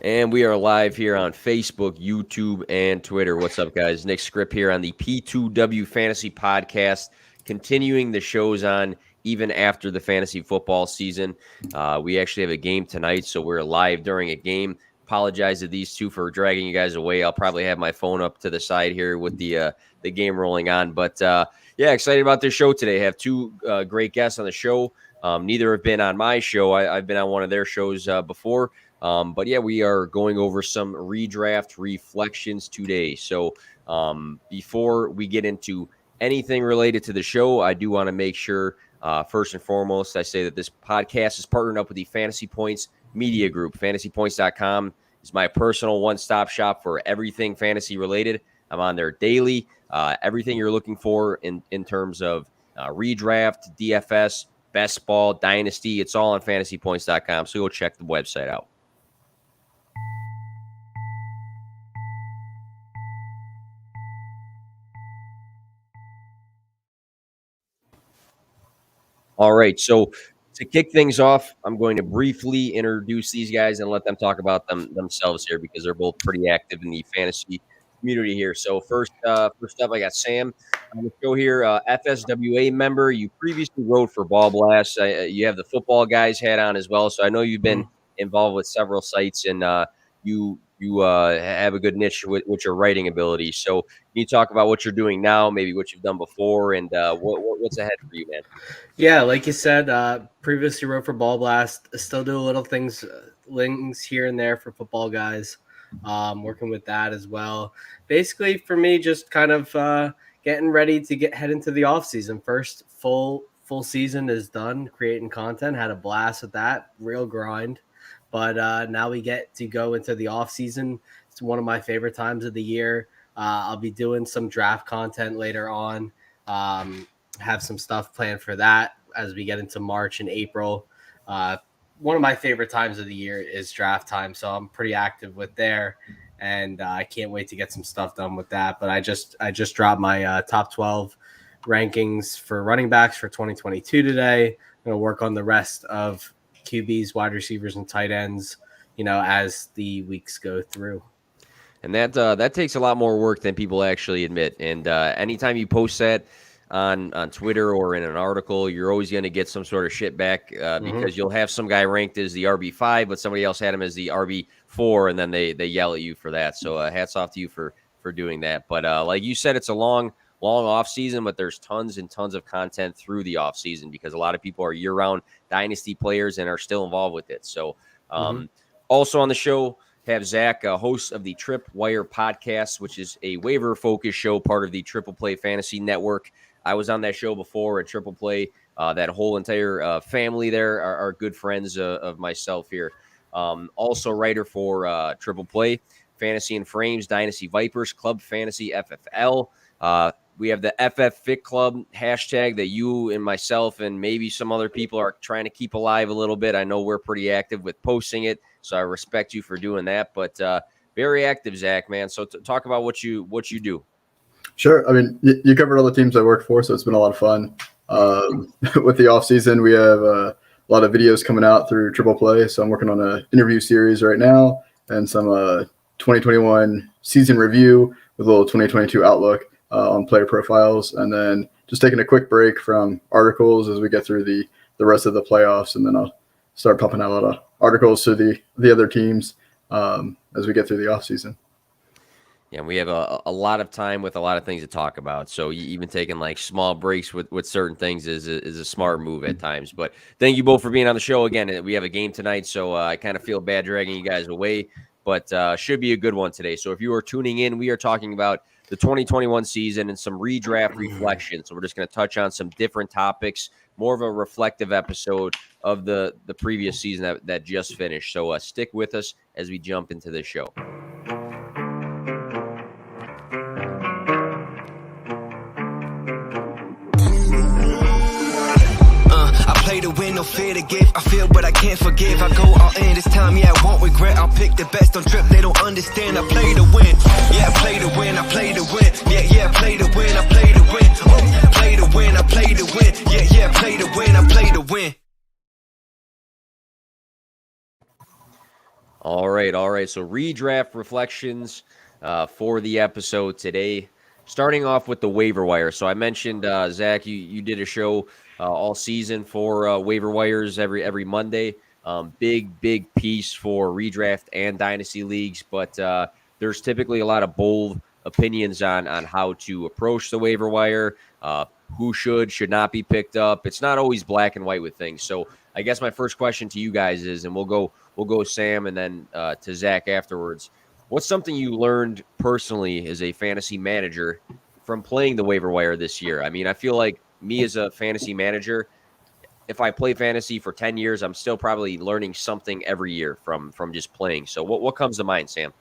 And we are live here on Facebook, YouTube, and Twitter. What's up, guys? Nick Scripp here on the P2W Fantasy Podcast, continuing the shows on even after the fantasy football season. We actually have a game tonight, so we're live during a game. Apologize to these two for dragging you guys away. I'll probably have my phone up to the side here with the game rolling on. But, yeah, excited about this show today. I have two great guests on the show. Neither have been on my show. I've been on one of their shows before. But yeah, we are going over some redraft reflections today. So before we get into anything related to the show, I do want to make sure, first and foremost, I say that this podcast is partnered up with the Fantasy Points Media Group. FantasyPoints.com is my personal one-stop shop for everything fantasy related. I'm on there daily. Everything you're looking for in terms of redraft, DFS, best ball, dynasty, it's all on FantasyPoints.com. So go check the website out. All right, so to kick things off, I'm going to briefly introduce these guys and let them talk about themselves here because they're both pretty active in the fantasy community here. So first up, I got Sam on the show here, FSWA member. You previously wrote for Ball Blast. You have the football guys hat on as well, so I know you've been involved with several sites, and you have a good niche with your writing ability. So can you talk about what you're doing now, maybe what you've done before, and what's ahead for you, man? Yeah, like you said, previously wrote for Ball Blast. Still do little things here and there for football guys. Working with that as well. Basically, for me, just kind of getting ready to head into the off season. First full season is done. Creating content, had a blast with that. Real grind. But now we get to go into the off season. It's one of my favorite times of the year. I'll be doing some draft content later on. Have some stuff planned for that as we get into March and April. One of my favorite times of the year is draft time, so I'm pretty active with there, and I can't wait to get some stuff done with that. But I just dropped my top 12 rankings for running backs for 2022 today. I'm going to work on the rest of QBs, wide receivers, and tight ends, as the weeks go through. And that takes a lot more work than people actually admit. And anytime you post that on Twitter or in an article, you're always going to get some sort of shit back because you'll have some guy ranked as the RB5, but somebody else had him as the RB4, and then they yell at you for that. So hats off to you for doing that. But like you said, it's a long off season, but there's tons and tons of content through the off season because a lot of people are year-round dynasty players and are still involved with it. So also on the show, have Zach, host of the Tripwire podcast, which is a waiver-focused show, part of the Triple Play Fantasy Network. I was on that show before at Triple Play. That whole entire family there are good friends of myself here. Also writer for Triple Play, Fantasy and Frames, Dynasty Vipers, Club Fantasy FFL. We have the FF Fit Club hashtag that you and myself and maybe some other people are trying to keep alive a little bit. I know we're pretty active with posting it, so I respect you for doing that. But very active, Zach, man. So talk about what you do. Sure. I mean, you covered all the teams I work for, so it's been a lot of fun. With the off season, we have a lot of videos coming out through Triple Play. So I'm working on an interview series right now and some 2021 season review with a little 2022 outlook on player profiles, and then just taking a quick break from articles as we get through the rest of the playoffs, and then I'll start pumping out a lot of articles to the other teams as we get through the off season. Yeah, we have a lot of time with a lot of things to talk about. So even taking like small breaks with certain things is a smart move at times. But thank you both for being on the show again. We have a game tonight, so I kind of feel bad dragging you guys away, but should be a good one today. So if you are tuning in, we are talking about the 2021 season and some redraft reflections. So we're just going to touch on some different topics, more of a reflective episode of the previous season that just finished. So stick with us as we jump into the show. Play to win, no fear to give. I feel but I can't forgive. I go all in this time, yeah, I won't regret. I'll pick the best on trip, they don't understand. I play to win, yeah, I play to win, I play to win. Yeah, play to win, I play to win. Oh, play to win, I play to win. Yeah, play to win, I play to win. All right. So redraft reflections for the episode today. Starting off with the waiver wire. So I mentioned, Zach, you did a show all season for waiver wires every Monday. Big piece for redraft and dynasty leagues, but there's typically a lot of bold opinions on how to approach the waiver wire, who should not be picked up. It's not always black and white with things. So I guess my first question to you guys is, and we'll go Sam and then to Zach afterwards. What's something you learned personally as a fantasy manager from playing the waiver wire this year? I mean, I feel like me as a fantasy manager, if I play fantasy for 10 years, I'm still probably learning something every year from just playing. So what comes to mind, Sam?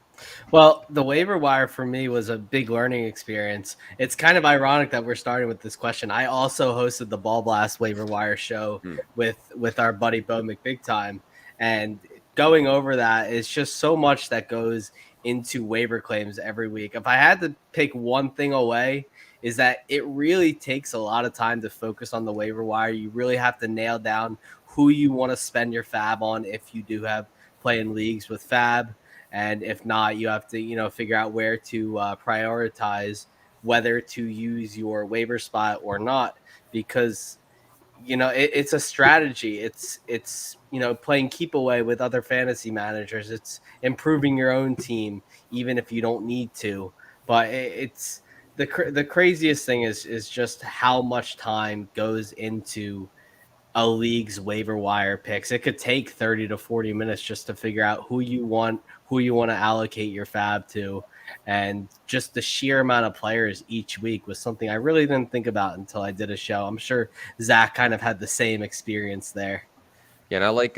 Well, the waiver wire for me was a big learning experience. It's kind of ironic that we're starting with this question. I also hosted the Ball Blast waiver wire show with our buddy Bo McBigtime, and going over that is just so much that goes into waiver claims every week. If I had to pick one thing away, is that it really takes a lot of time to focus on the waiver wire. You really have to nail down who you want to spend your fab on if you do have play in leagues with fab. And if not, you have to, figure out where to prioritize whether to use your waiver spot or not, because, it's a strategy. It's playing keep away with other fantasy managers. It's improving your own team, even if you don't need to. But it's the craziest thing is just how much time goes into a league's waiver wire picks. It could take 30 to 40 minutes just to figure out who you want to allocate your fab to. And just the sheer amount of players each week was something I really didn't think about until I did a show. I'm sure Zach kind of had the same experience there. Yeah, and I like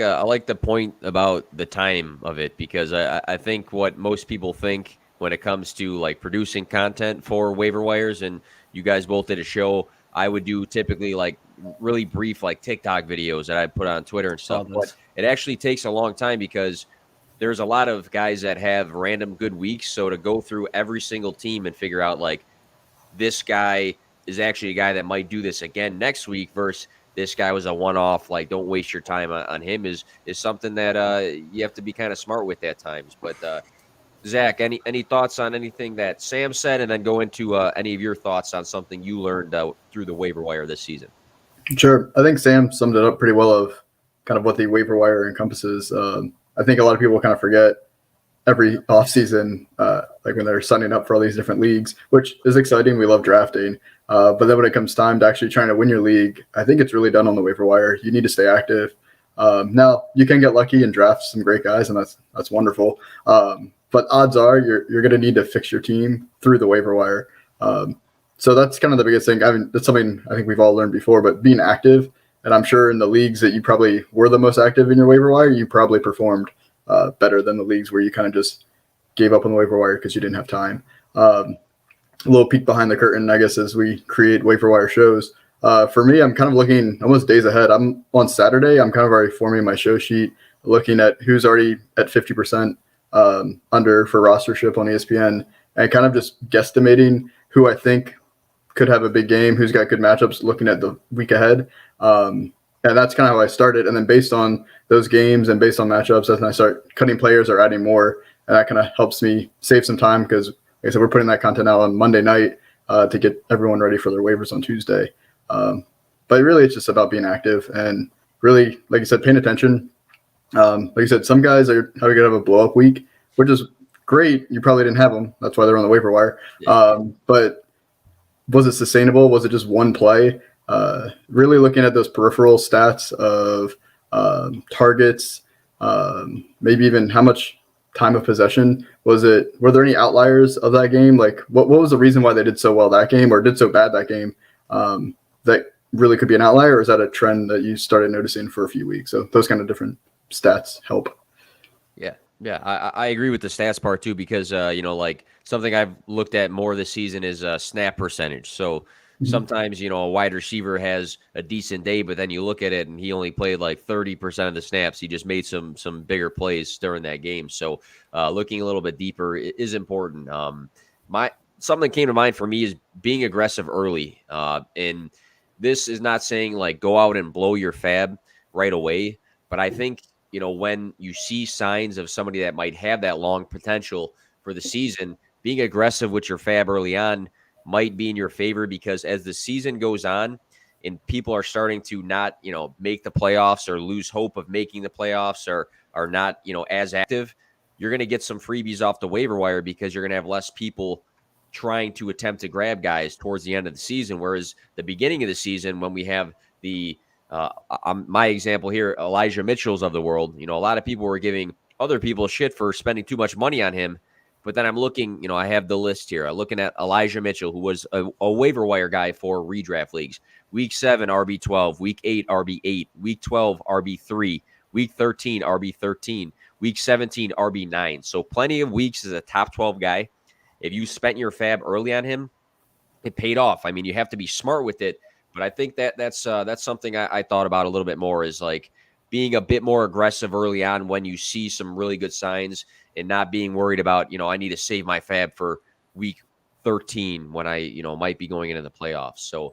the point about the time of it, because I think what most people think when it comes to like producing content for waiver wires, and you guys both did a show, I would do typically like really brief like TikTok videos that I put on Twitter and stuff. But it actually takes a long time because there's a lot of guys that have random good weeks. So to go through every single team and figure out like this guy is actually a guy that might do this again next week versus this guy was a one-off, like don't waste your time on him is something that you have to be kind of smart with at times. But Zach, any thoughts on anything that Sam said, and then go into any of your thoughts on something you learned through the waiver wire this season? Sure. I think Sam summed it up pretty well of kind of what the waiver wire encompasses. I think a lot of people kind of forget every offseason, like when they're signing up for all these different leagues, which is exciting. We love drafting. But then when it comes time to actually trying to win your league, I think it's really done on the waiver wire. You need to stay active. Now, you can get lucky and draft some great guys, and that's wonderful. But odds are you're going to need to fix your team through the waiver wire. So that's kind of the biggest thing. I mean, that's something I think we've all learned before, but being active, and I'm sure in the leagues that you probably were the most active in your waiver wire, you probably performed better than the leagues where you kind of just gave up on the waiver wire because you didn't have time. A little peek behind the curtain, I guess, as we create waiver wire shows. For me, I'm kind of looking almost days ahead. I'm on Saturday. I'm kind of already forming my show sheet, looking at who's already at 50% under for rostership on ESPN, and kind of just guesstimating who I think could have a big game, who's got good matchups, looking at the week ahead. And that's kind of how I started. And then based on those games and based on matchups, as I start cutting players or adding more, and that kind of helps me save some time because, like I said, we're putting that content out on Monday night to get everyone ready for their waivers on Tuesday. But really, it's just about being active and really, like you said, paying attention. Like you said, some guys are going to have a blow-up week, which is great. You probably didn't have them. That's why they're on the waiver wire. Yeah. But was it sustainable? Was it just one play? Really looking at those peripheral stats of targets, maybe even how much time of possession was it? Were there any outliers of that game? Like what was the reason why they did so well that game or did so bad that game? That really could be an outlier, or is that a trend that you started noticing for a few weeks? So those kind of different stats help. Yeah, I agree with the stats part too, because like something I've looked at more this season is snap percentage. So sometimes a wide receiver has a decent day, but then you look at it and he only played like 30% of the snaps. He just made some bigger plays during that game. So looking a little bit deeper is important. Something that came to mind for me is being aggressive early. And this is not saying like go out and blow your fab right away, but I think when you see signs of somebody that might have that long potential for the season, being aggressive with your fab early on might be in your favor, because as the season goes on and people are starting to not, make the playoffs or lose hope of making the playoffs, or are not, as active, you're going to get some freebies off the waiver wire, because you're going to have less people trying to attempt to grab guys towards the end of the season. Whereas the beginning of the season, when we have the my example here, Elijah Mitchell's of the world, a lot of people were giving other people shit for spending too much money on him. But then I'm looking, I have the list here. I'm looking at Elijah Mitchell, who was a waiver wire guy for redraft leagues. Week 7, RB12. Week 8, RB8. Week 12, RB3. Week 13, RB13. Week 17, RB9. So plenty of weeks as a top 12 guy. If you spent your fab early on him, it paid off. I mean, you have to be smart with it. But I think that's something I thought about a little bit more, is like being a bit more aggressive early on when you see some really good signs, and not being worried about, I need to save my fab for week 13 when I, might be going into the playoffs. So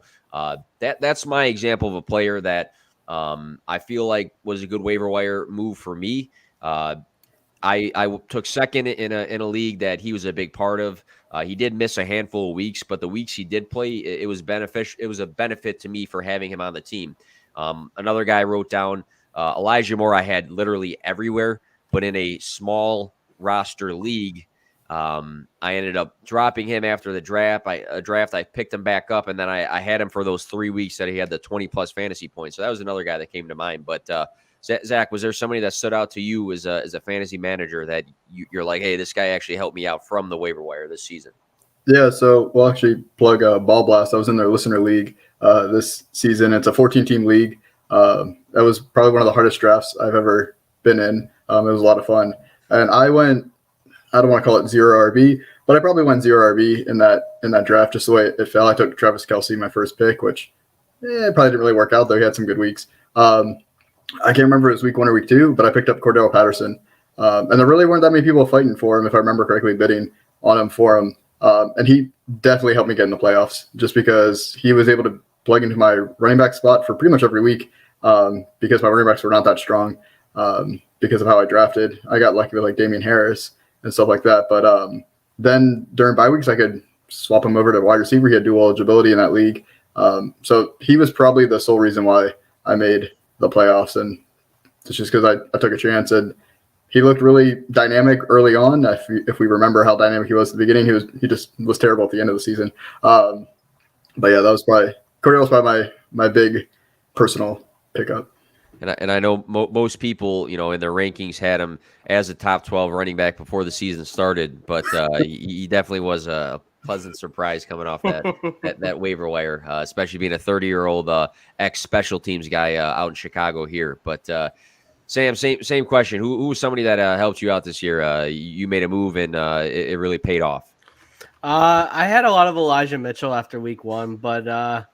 that's my example of a player that I feel like was a good waiver wire move for me. I took second in a league that he was a big part of. He did miss a handful of weeks, but the weeks he did play, it was beneficial. It was a benefit to me for having him on the team. Another guy wrote down Elijah Moore. I had literally everywhere, but in a small roster league, I ended up dropping him after the draft. I picked him back up, and then I had him for those 3 weeks that he had the 20+ fantasy points. So that was another guy that came to mind. But Zach, was there somebody that stood out to you as a fantasy manager that you're like, hey, this guy actually helped me out from the waiver wire this season? Yeah, so we'll actually plug Ball Blast. I was in their listener league this season. It's a 14-team league. That was probably one of the hardest drafts I've ever been in. It was a lot of fun. And I went, I don't want to call it 0 RB, but I probably went 0 RB in that draft, just the way it fell. I took Travis Kelce, my first pick, which probably didn't really work out, though. He had some good weeks. I can't remember if it was week 1 or week 2, but I picked up Cordell Patterson. And there really weren't that many people fighting for him, if I remember correctly, bidding on him for him. And he definitely helped me get in the playoffs, just because he was able to plug into my running back spot for pretty much every week, because my running backs were not that strong, because of how I drafted. I got lucky with like Damian Harris and stuff like that. But then during bye weeks, I could swap him over to wide receiver. He had dual eligibility in that league. So he was probably the sole reason why I made the playoffs. And it's just because I took a chance, and he looked really dynamic early on. If we remember how dynamic he was at the beginning, he just was terrible at the end of the season. But yeah, that was Cordell was probably my big personal pickup. And I know most people, in their rankings had him as a top 12 running back before the season started, but he definitely was a pleasant surprise coming off that waiver wire, especially being a 30-year-old ex-special teams guy out in Chicago here. But Sam, same question. Who was somebody that helped you out this year? You made a move, and it really paid off. I had a lot of Elijah Mitchell after week 1, but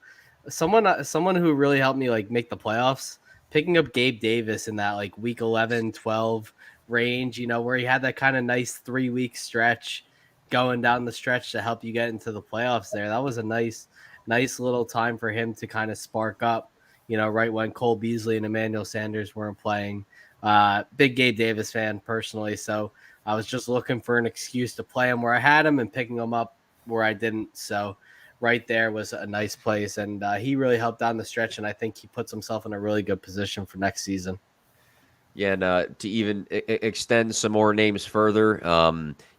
someone who really helped me like make the playoffs, picking up Gabe Davis in that like week 11, 12 range, where he had that kind of nice 3-week stretch going down the stretch to help you get into the playoffs there. That was a nice little time for him to kind of spark up, right when Cole Beasley and Emmanuel Sanders weren't playing. Big Gabe Davis fan personally, so I was just looking for an excuse to play him where I had him and picking him up where I didn't. So right there was a nice place, and he really helped down the stretch, and I think he puts himself in a really good position for next season. Yeah, and to even extend some more names further,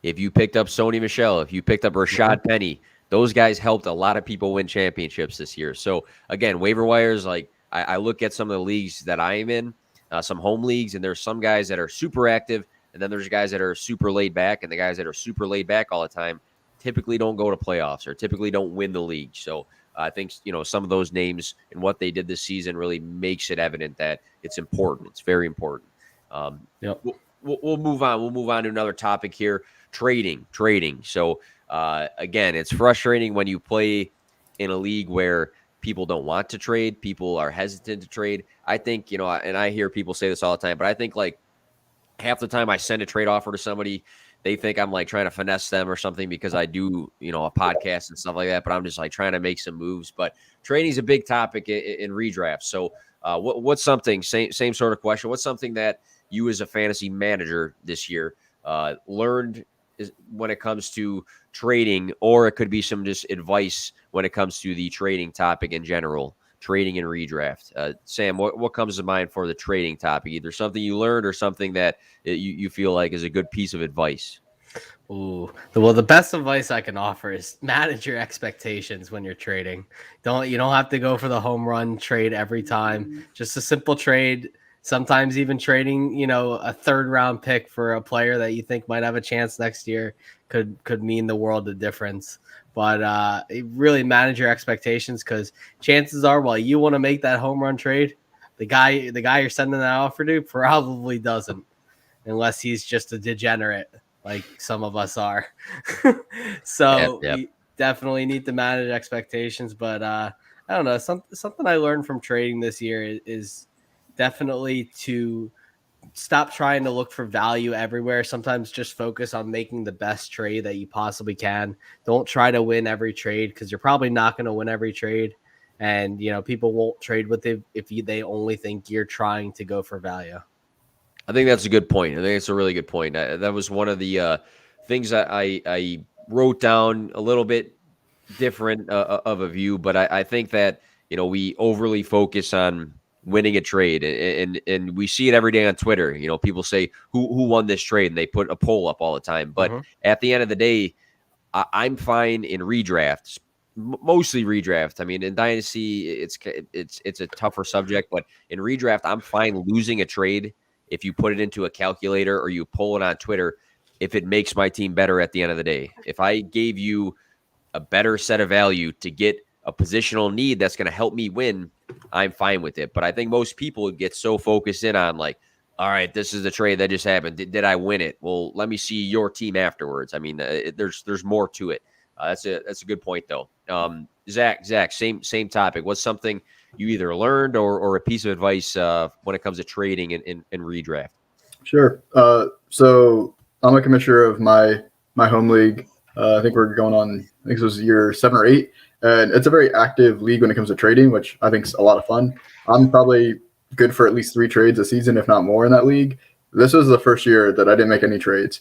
if you picked up Sony Michel, if you picked up Rashad Penny, those guys helped a lot of people win championships this year. So, again, waiver wires, like I look at some of the leagues that I am in, some home leagues, and there's some guys that are super active, and then there's guys that are super laid back, and the guys that are super laid back all the time typically don't go to playoffs or typically don't win the league. So I think, some of those names and what they did this season really makes it evident that it's important. It's very important. Yep. We'll move on. We'll move on to another topic here, trading. So again, it's frustrating when you play in a league where people don't want to trade. People are hesitant to trade. I think, and I hear people say this all the time, but I think like half the time I send a trade offer to somebody, they think I'm like trying to finesse them or something because I do, a podcast and stuff like that, but I'm just like trying to make some moves. But trading is a big topic in redraft. So what's something, same sort of question. What's something that you as a fantasy manager this year learned when it comes to trading, or it could be some just advice when it comes to the trading topic in general, trading and redraft. Sam, what comes to mind for the trading topic? Either something you learned or something that you feel like is a good piece of advice. Ooh, well, the best advice I can offer is manage your expectations when you're trading. You don't have to go for the home run trade every time. Just a simple trade. Sometimes even trading, a third round pick for a player that you think might have a chance next year could mean the world of difference. But really manage your expectations, because chances are, while you want to make that home run trade, the guy you're sending that offer to probably doesn't, unless he's just a degenerate like some of us are. So Yep. You definitely need to manage expectations. But I don't know, something I learned from trading this year is definitely to stop trying to look for value everywhere. Sometimes just focus on making the best trade that you possibly can. Don't try to win every trade, because you're probably not going to win every trade. And, people won't trade with you if they only think you're trying to go for value. I think that's a good point. I think it's a really good point. That was one of the things that I wrote down a little bit different of a view, but I think that, we overly focus on winning a trade, and we see it every day on Twitter. People say who won this trade, and they put a poll up all the time. But at the end of the day, I'm fine in redrafts, mostly redraft. I mean, in Dynasty, it's a tougher subject, but in redraft, I'm fine losing a trade if you put it into a calculator or you pull it on Twitter, if it makes my team better at the end of the day. If I gave you a better set of value to get a positional need that's going to help me win, I'm fine with it. But I think most people get so focused in on like, all right, this is the trade that just happened. Did I win it? Well, let me see your team afterwards. I mean, there's more to it. That's a good point though. Zach, same topic. What's something you either learned or a piece of advice when it comes to trading and redraft? Sure. So I'm a commissioner of my home league. I think we're going on, I think this was year 7 or 8. And it's a very active league when it comes to trading, which I think is a lot of fun. I'm probably good for at least 3 trades a season, if not more, in that league. This was the first year that I didn't make any trades.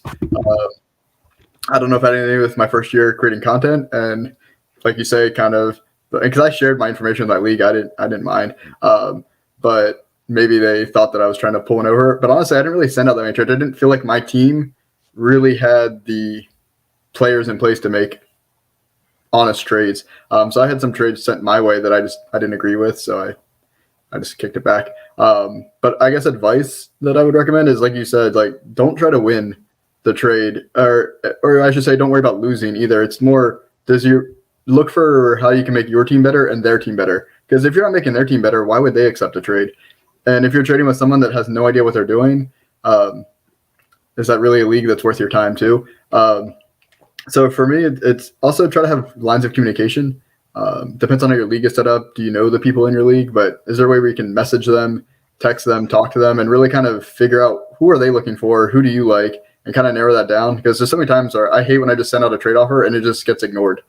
I don't know if I had anything to do with my first year creating content. And like you say, kind of, because I shared my information in that league, I didn't mind. But maybe they thought that I was trying to pull one over. But honestly, I didn't really send out that many trades. I didn't feel like my team really had the players in place to make honest trades. So I had some trades sent my way that I didn't agree with. So I just kicked it back. But I guess advice that I would recommend is, like you said, like, don't try to win the trade, or I should say, don't worry about losing either. It's more, look for how you can make your team better and their team better. Because if you're not making their team better, why would they accept a trade? And if you're trading with someone that has no idea what they're doing, is that really a league that's worth your time too? So for me, it's also try to have lines of communication. Depends on how your league is set up. Do you know the people in your league? But is there a way where you can message them, text them, talk to them, and really kind of figure out who are they looking for? Who do you like? And kind of narrow that down, because there's so many times where I hate when I just send out a trade offer and it just gets ignored.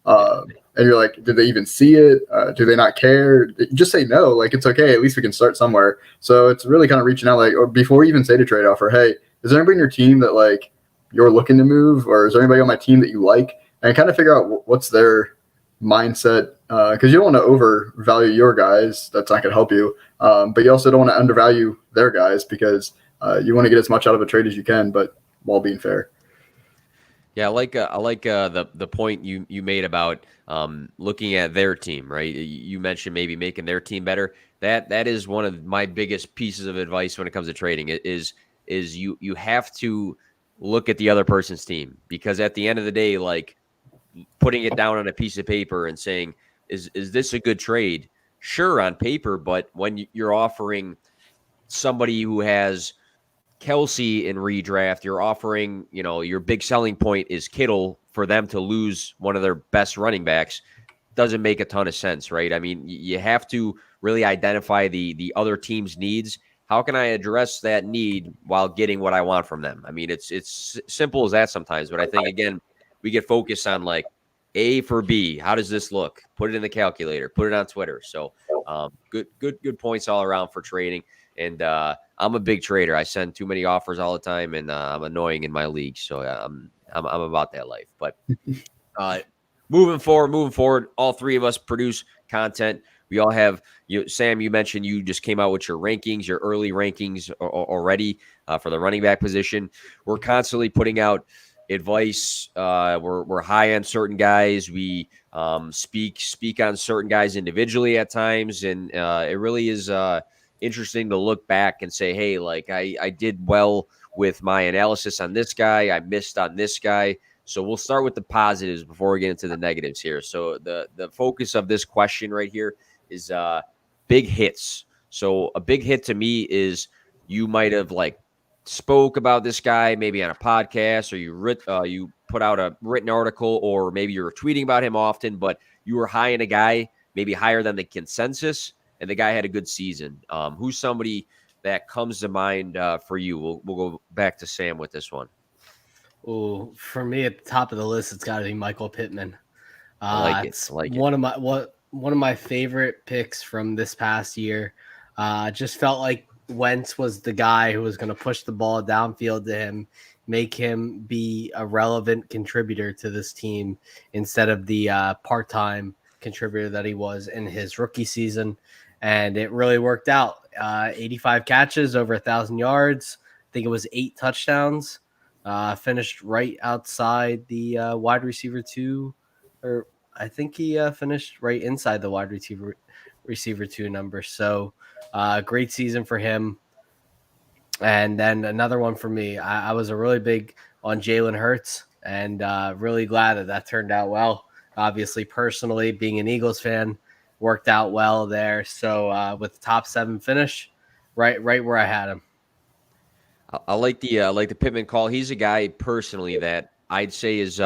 And you're like, did they even see it? Do they not care? Just say no. Like, it's okay. At least we can start somewhere. So it's really kind of reaching out, like, or before you even say to trade offer, hey, is there anybody in your team that like you're looking to move, or is there anybody on my team that you like? And kind of figure out what's their mindset, because you don't want to overvalue your guys. That's not going to help you. But you also don't want to undervalue their guys, because you want to get as much out of a trade as you can, but while being fair. Yeah, I like the point you made about looking at their team, right? You mentioned maybe making their team better. That is one of my biggest pieces of advice when it comes to trading. Is you have to look at the other person's team, because at the end of the day, like, putting it down on a piece of paper and saying, is this a good trade? Sure, on paper, but when you're offering somebody who has Kelsey in redraft, you're offering, your big selling point is Kittle, for them to lose one of their best running backs, doesn't make a ton of sense, right? I mean, you have to really identify the other team's needs. How can I address that need while getting what I want from them? I mean, it's simple as that sometimes, but I think, again, we get focused on like A for B. How does this look? Put it in the calculator, put it on Twitter. So good points all around for trading. And I'm a big trader. I send too many offers all the time, and I'm annoying in my league. So I'm about that life. But moving forward, all three of us produce content. We all have Sam, you mentioned you just came out with your rankings, your early rankings already for the running back position. We're constantly putting out advice. We're high on certain guys. We speak on certain guys individually at times, and it really is interesting to look back and say, hey, like I did well with my analysis on this guy. I missed on this guy. So we'll start with the positives before we get into the negatives here. So the focus of this question right here is big hits. So a big hit to me is you might have like spoke about this guy maybe on a podcast, or you put out a written article, or maybe you were tweeting about him often, but you were high in a guy, maybe higher than the consensus, and the guy had a good season. Who's somebody that comes to mind for you? We'll go back to Sam with this one. Oh, for me at the top of the list, it's got to be Michael Pittman. I like it. It's one of my favorite picks from this past year. Just felt like Wentz was the guy who was going to push the ball downfield to him, make him be a relevant contributor to this team instead of the part-time contributor that he was in his rookie season. And it really worked out. 85 catches, over 1,000 yards. I think it was 8 touchdowns. Finished right outside the wide receiver 2, or I think he finished right inside the wide receiver 2 number. So great season for him. And then another one for me, I was a really big on Jalen Hurts, and really glad that turned out well. Obviously, personally, being an Eagles fan, worked out well there. So with the top 7 finish, right where I had him. I like the Pittman call. He's a guy personally that I'd say is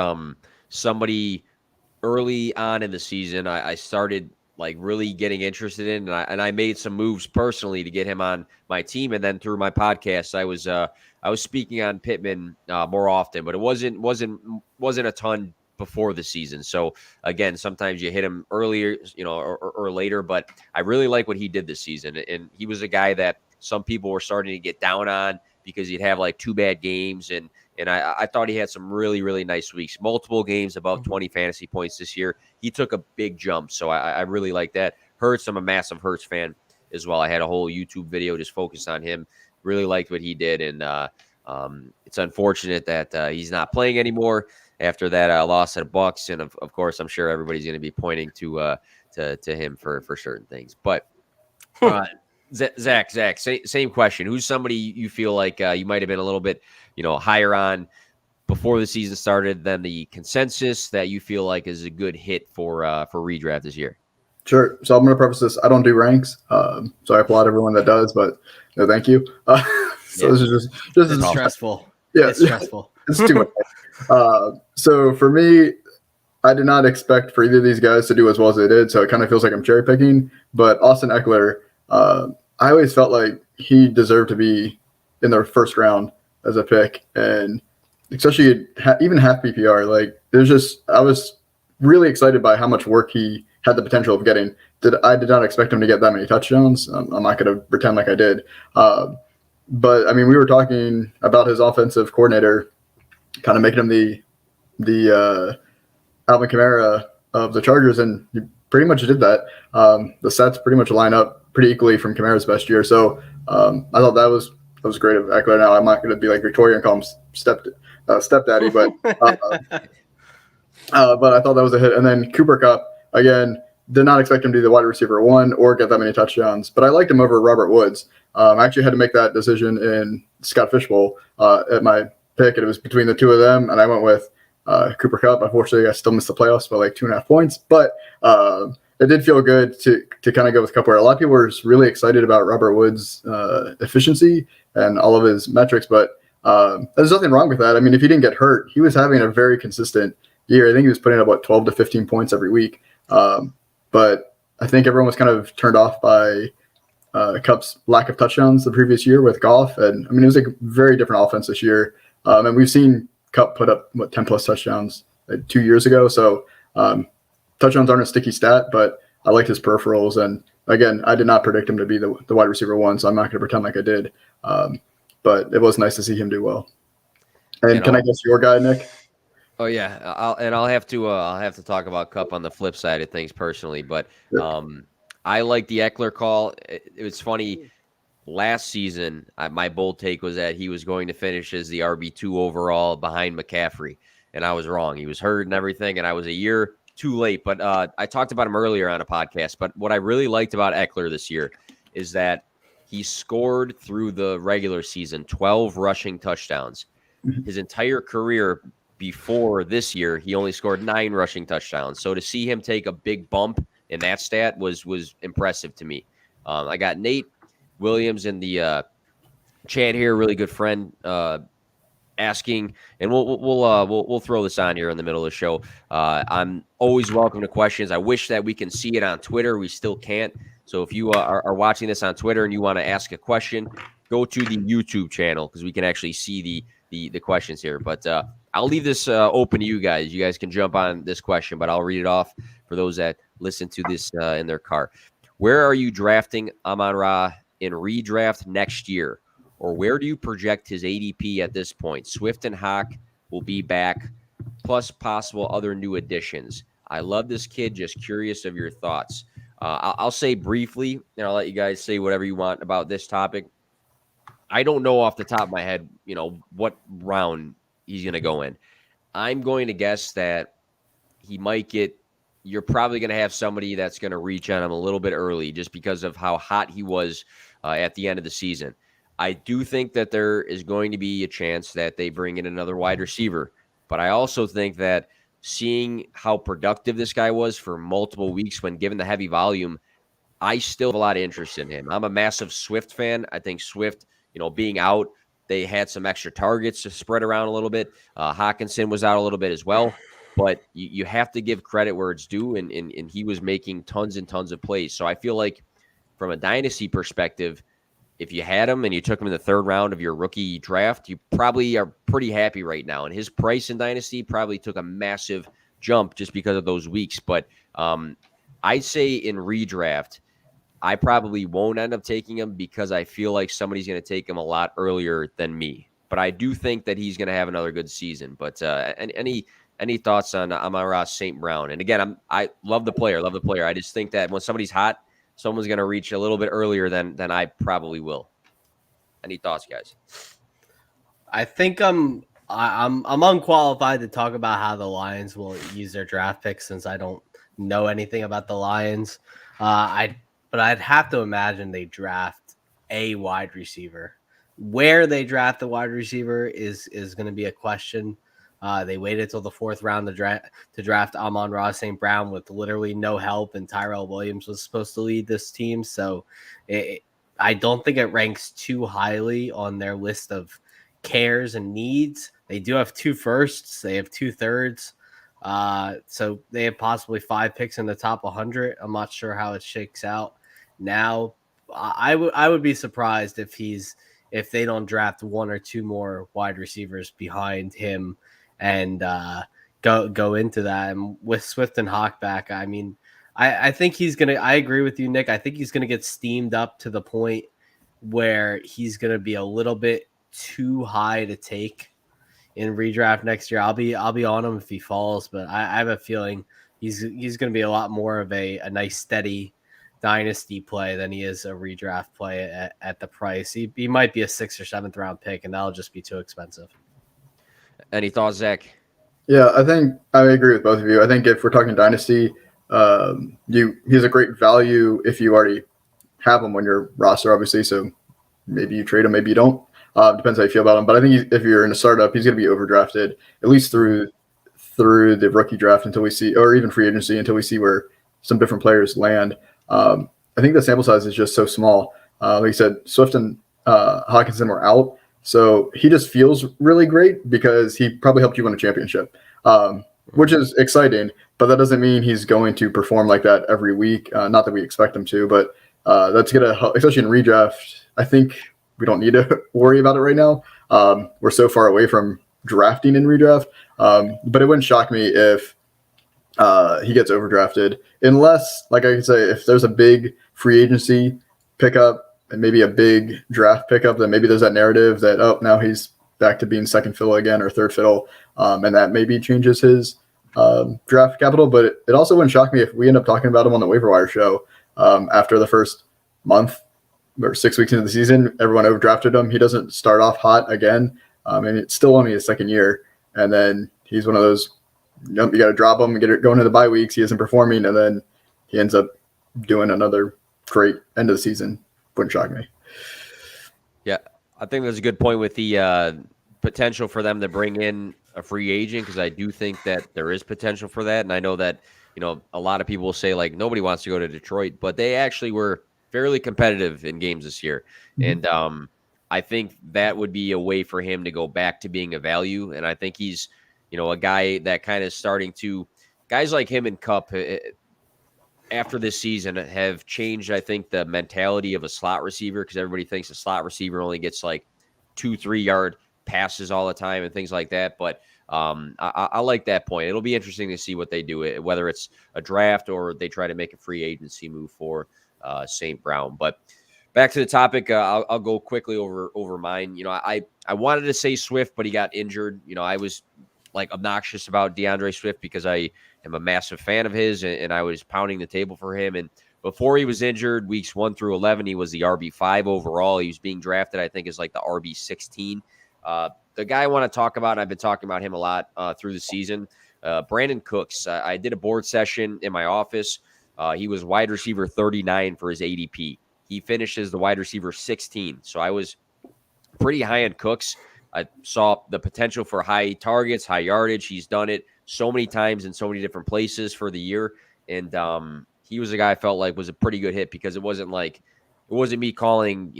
somebody early on in the season I started like really getting interested in, and I made some moves personally to get him on my team, and then through my podcast I was speaking on Pittman more often, but it wasn't a ton before the season. So again, sometimes you hit him earlier, or later, but I really like what he did this season, and he was a guy that some people were starting to get down on because he'd have like 2 bad games. And I thought he had some really, really nice weeks, multiple games above 20 fantasy points this year. He took a big jump. So I really like that. Hurts, I'm a massive Hurts fan as well. I had a whole YouTube video just focused on him. Really liked what he did. And it's unfortunate that he's not playing anymore after that loss at Bucs. And of course, I'm sure everybody's going to be pointing to him for certain things. But Zach, same question. Who's somebody you feel like you might have been a little bit, higher on before the season started than the consensus that you feel like is a good hit for redraft this year? Sure. So I'm going to preface this. I don't do ranks, so I applaud everyone that does, but no, thank you. This is just stressful. Yeah, it's stressful. It's too much. So for me, I did not expect for either of these guys to do as well as they did, so it kind of feels like I'm cherry picking. But Austin Eckler, I always felt like he deserved to be in the first round as a pick, and especially even half PPR. Like I was really excited by how much work he had the potential of getting. I did not expect him to get that many touchdowns. I'm not going to pretend like I did. But I mean, we were talking about his offensive coordinator, kind of making him the Alvin Kamara of the Chargers, and he pretty much did that. The stats pretty much line up pretty equally from Kamara's best year. So I thought that was great of Eckler. Now I'm not going to be like Victoria and call him stepdaddy, but I thought that was a hit. And then Cooper Kupp, again, did not expect him to be the wide receiver 1 or get that many touchdowns, but I liked him over Robert Woods. I actually had to make that decision in Scott Fishbowl at my pick, and it was between the two of them, and I went with Cooper Kupp. Unfortunately, I still missed the playoffs by like 2.5 points, but it did feel good to kind of go with Kupp, where a lot of people were really excited about Robert Woods' efficiency and all of his metrics, but there's nothing wrong with that. I mean, if he didn't get hurt, he was having a very consistent year. I think he was putting up 12 to 15 points every week. But I think everyone was kind of turned off by Kupp's lack of touchdowns the previous year with Goff. And I mean, it was a very different offense this year. And we've seen Kupp put up 10 plus touchdowns 2 years ago. So touchdowns aren't a sticky stat, but I liked his peripherals, and again, I did not predict him to be the wide receiver 1, so I'm not going to pretend like I did. But it was nice to see him do well. And can I guess your guy, Nick? Oh yeah, I'll have to talk about Kupp on the flip side of things personally, but I like the Eckler call. It was funny. Last season, my bold take was that he was going to finish as the RB2 overall behind McCaffrey, and I was wrong. He was hurt and everything, and I was a year too late. But I talked about him earlier on a podcast. But what I really liked about Eckler this year is that he scored through the regular season 12 rushing touchdowns. His entire career before this year, he only scored 9 rushing touchdowns. So to see him take a big bump in that stat was impressive to me. I got Nate Williams in the chat here, really good friend, asking, and we'll throw this on here in the middle of the show. I'm always welcome to questions. I wish that we can see it on Twitter. We still can't. So if you are watching this on Twitter and you want to ask a question, go to the YouTube channel because we can actually see the questions here. But I'll leave this open to you guys. You guys can jump on this question, but I'll read it off for those that listen to this in their car. Where are you drafting Amon-Ra in redraft next year? Or where do you project his ADP at this point? Swift and Hawk will be back, plus possible other new additions. I love this kid. Just curious of your thoughts. I'll say briefly, and I'll let you guys say whatever you want about this topic. I don't know off the top of my head, what round he's going to go in. I'm going to guess that he might get – you're probably going to have somebody that's going to reach on him a little bit early just because of how hot he was at the end of the season. I do think that there is going to be a chance that they bring in another wide receiver. But I also think that seeing how productive this guy was for multiple weeks when given the heavy volume, I still have a lot of interest in him. I'm a massive Swift fan. I think Swift, being out, they had some extra targets to spread around a little bit. Hawkinson was out a little bit as well. But you have to give credit where it's due, and he was making tons and tons of plays. So I feel like from a dynasty perspective, if you had him and you took him in the 3rd round of your rookie draft, you probably are pretty happy right now. And his price in dynasty probably took a massive jump just because of those weeks. But I'd say in redraft, I probably won't end up taking him because I feel like somebody's going to take him a lot earlier than me. But I do think that he's going to have another good season. But any thoughts on Amon-Ra St. Brown? And again, I love the player. I just think that when somebody's hot, someone's going to reach a little bit earlier than I probably will. Any thoughts, guys? I think I'm unqualified to talk about how the Lions will use their draft picks since I don't know anything about the Lions. But I'd have to imagine they draft a wide receiver. Where they draft the wide receiver is going to be a question. They waited till the 4th round to draft Amon-Ra St. Brown with literally no help, and Tyrell Williams was supposed to lead this team. So I don't think it ranks too highly on their list of cares and needs. They do have 2 firsts. They have 2 thirds. So they have possibly 5 picks in the top 100. I'm not sure how it shakes out. Now, I would be surprised if they don't draft 1 or 2 more wide receivers behind him and go into that. And with Swift and Hawk back, I mean, I think he's going to – I agree with you, Nick. I think he's going to get steamed up to the point where he's going to be a little bit too high to take in redraft next year. I'll be on him if he falls, but I have a feeling he's going to be a lot more of a nice, steady dynasty play than he is a redraft play at the price. He might be a 6th or 7th round pick, and that'll just be too expensive. Any thoughts, Zach? Yeah, I think I agree with both of you. I think if we're talking dynasty, he's a great value if you already have him on your roster, obviously. So maybe you trade him, maybe you don't. Depends how you feel about him. But I think if you're in a startup, he's going to be overdrafted at least through the rookie draft until we see, or even free agency until we see where some different players land. I think the sample size is just so small. Like you said, Swift and Hawkinson were out. So he just feels really great because he probably helped you win a championship, which is exciting. But that doesn't mean he's going to perform like that every week. Not that we expect him to, but that's going to help, especially in redraft. I think we don't need to worry about it right now. We're so far away from drafting in redraft. But it wouldn't shock me if he gets overdrafted. Unless, like I can say, if there's a big free agency pickup and maybe a big draft pickup, then maybe there's that narrative that, oh, now he's back to being second fiddle again or third fiddle, and that maybe changes his draft capital. But it also wouldn't shock me if we end up talking about him on the waiver wire show after the first month or 6 weeks into the season. Everyone overdrafted him. He doesn't start off hot again, and it's still only his second year. And then he's one of those, you got to drop him and get it going to the bye weeks. He isn't performing, and then he ends up doing another great end of the season. Wouldn't shock me. Yeah, I think there's a good point with the potential for them to bring in a free agent, because I do think that there is potential for that. And I know that, a lot of people will say, like, nobody wants to go to Detroit, but they actually were fairly competitive in games this year. Mm-hmm. And I think that would be a way for him to go back to being a value. And I think he's, a guy that kind of starting to – guys like him and Kupp after this season have changed, I think, the mentality of a slot receiver, because everybody thinks a slot receiver only gets like 2-3 yard passes all the time and things like that. But I like that point. It'll be interesting to see what they do, whether it's a draft or they try to make a free agency move for St. Brown. But back to the topic, I'll go quickly over mine. I wanted to say Swift, but he got injured. I was like obnoxious about Deandre Swift because I am a massive fan of his, and I was pounding the table for him. And before he was injured, weeks 1 through 11, he was the RB5 overall. He was being drafted, I think, as like the RB16. The guy I want to talk about, and I've been talking about him a lot through the season, Brandon Cooks. I did a board session in my office. He was wide receiver 39 for his ADP. He finished as the wide receiver 16. So I was pretty high on Cooks. I saw the potential for high targets, high yardage. He's done it so many times in so many different places for the year. And he was a guy I felt like was a pretty good hit, because it wasn't me calling,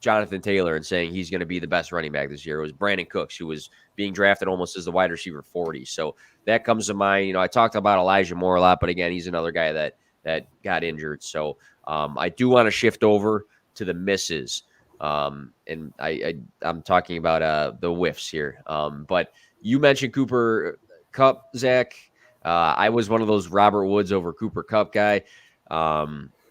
Jonathan Taylor and saying he's going to be the best running back this year. It was Brandon Cooks, who was being drafted almost as the wide receiver 40. So that comes to mind. I talked about Elijah Moore a lot, but again, he's another guy that got injured. So I do want to shift over to the misses. And I'm talking about the whiffs here. But you mentioned Cooper Kupp, Zach. I was one of those Robert Woods over Cooper Kupp guy.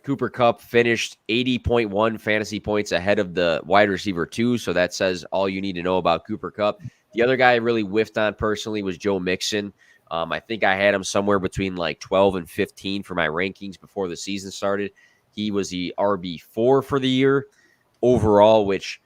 Cooper Kupp finished 80.1 fantasy points ahead of the wide receiver 2. So that says all you need to know about Cooper Kupp. The other guy I really whiffed on personally was Joe Mixon. I think I had him somewhere between like 12 and 15 for my rankings before the season started. He was the RB4 for the year overall, which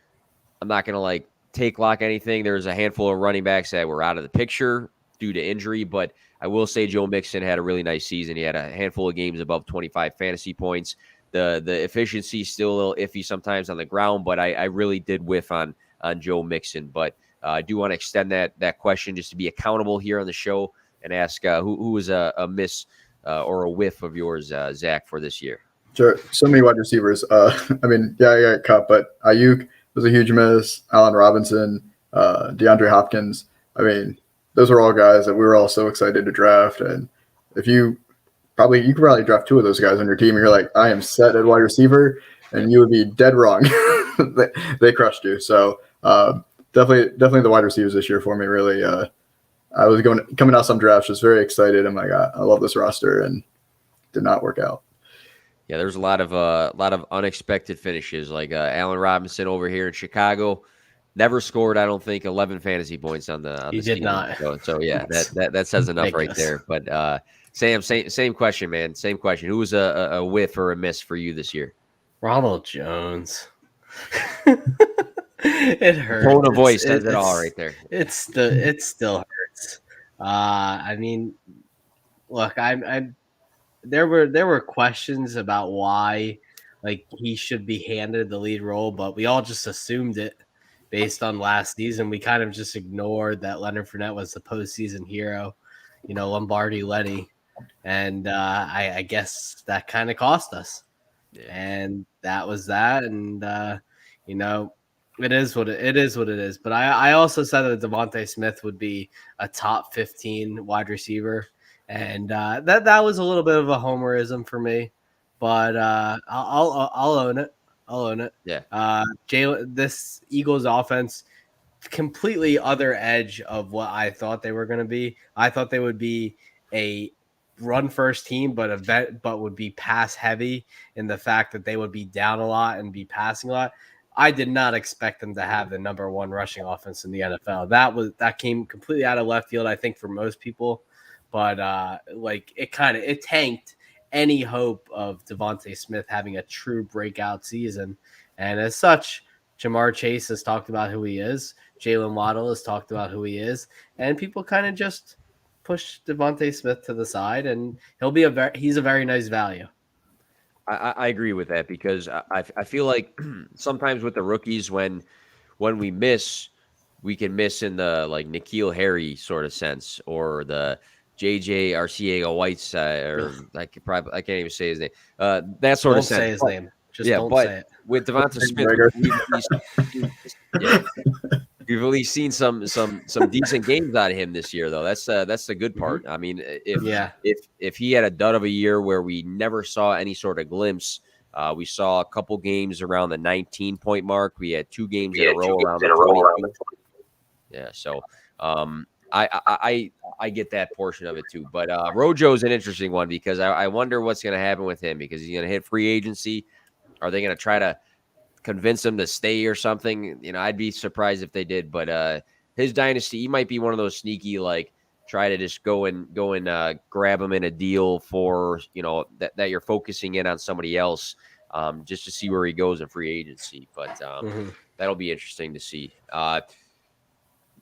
I'm not going to take lock anything. There's a handful of running backs that were out of the picture due to injury, but I will say Joe Mixon had a really nice season. He had a handful of games above 25 fantasy points. The efficiency is still a little iffy sometimes on the ground, but I really did whiff on Joe Mixon. But I do want to extend that question just to be accountable here on the show and ask who was a miss or a whiff of yours, Zach, for this year. Sure. So many wide receivers. I got Kupp, but Ayuk was a huge miss. Allen Robinson, DeAndre Hopkins. Those were all guys that we were all so excited to draft. And if you could probably draft 2 of those guys on your team, and you're like, I am set at wide receiver, and you would be dead wrong. They crushed you. So definitely the wide receivers this year for me. Really, I was coming out some drafts, just very excited. I'm like, I love this roster, and did not work out. Yeah, there's a lot of unexpected finishes, like Allen Robinson over here in Chicago. Never scored, I don't think, 11 fantasy points on the He did did not. So yeah, that says enough right there. But Sam, same question, man. Same question. Who was a whiff or a miss for you this year? Ronald Jones. It hurts. Tone of voice says it all right there. It still hurts. Look, there were questions about why he should be handed the lead role, but we all just assumed it based on last season. We kind of just ignored that Leonard Fournette was the postseason hero, Lombardi Lenny. And I guess that kind of cost us. Yeah. And that was that. And, it is what it is. But I also said that Devontae Smith would be a top 15 wide receiver. And that was a little bit of a homerism for me. But I'll own it. Yeah. This Eagles offense, completely other edge of what I thought they were going to be. I thought they would be a run first team, but would be pass heavy in the fact that they would be down a lot and be passing a lot. I did not expect them to have the number one rushing offense in the NFL. That came completely out of left field, I think, for most people. But it tanked any hope of Devontae Smith having a true breakout season. And as such, Jamar Chase has talked about who he is. Jalen Waddle has talked about who he is. And people kind of just push Devontae Smith to the side, and he's a very nice value. I agree with that because I feel like sometimes with the rookies, when we miss, we can miss in the like N'Keal Harry sort of sense, or the JJ Arcega-Whiteside, or I can't even say his name. That sort of sense. Don't say his name. Just don't say it. With Devonta Smith, we've at least seen some decent games out of him this year, though. That's the good part. I mean, if he had a dud of a year where we never saw any sort of glimpse, we saw a couple games around the 19-point mark. We had 2 games in a row around the 22. Yeah, so I get that portion of it too. But Rojo's an interesting one because I wonder what's going to happen with him, because he's going to hit free agency. Are they going to try to convince him to stay or something? You know, I'd be surprised if they did. But his dynasty, he might be one of those sneaky, like, try to just go and grab him in a deal for, you know, that you're focusing in on somebody else, just to see where he goes in free agency. But that'll be interesting to see.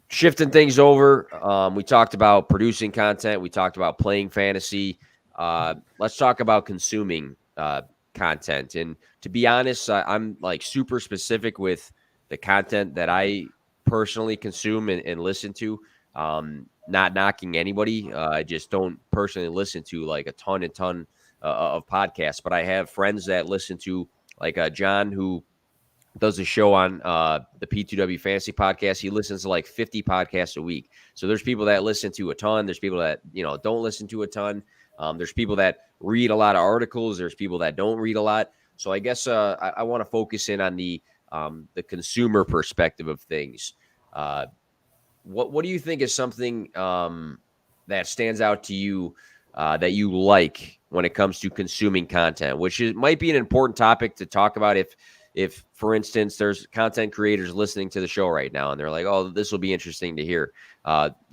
Shifting things over, we talked about producing content. We talked about playing fantasy. Let's talk about consuming content. And to be honest, I'm like super specific with the content that I personally consume and listen to. Not knocking anybody. I just don't personally listen to like a ton of podcasts, but I have friends that listen to, like John, who does a show on the P2W Fantasy Podcast. He listens to like 50 podcasts a week. So there's people that listen to a ton. There's people that, you know, don't listen to a ton. There's people that read a lot of articles. There's people that don't read a lot. So I guess I want to focus in on the consumer perspective of things. What do you think is something that stands out to you that you like when it comes to consuming content, which might be an important topic to talk about if, for instance, there's content creators listening to the show right now and they're like, oh, this will be interesting to hear.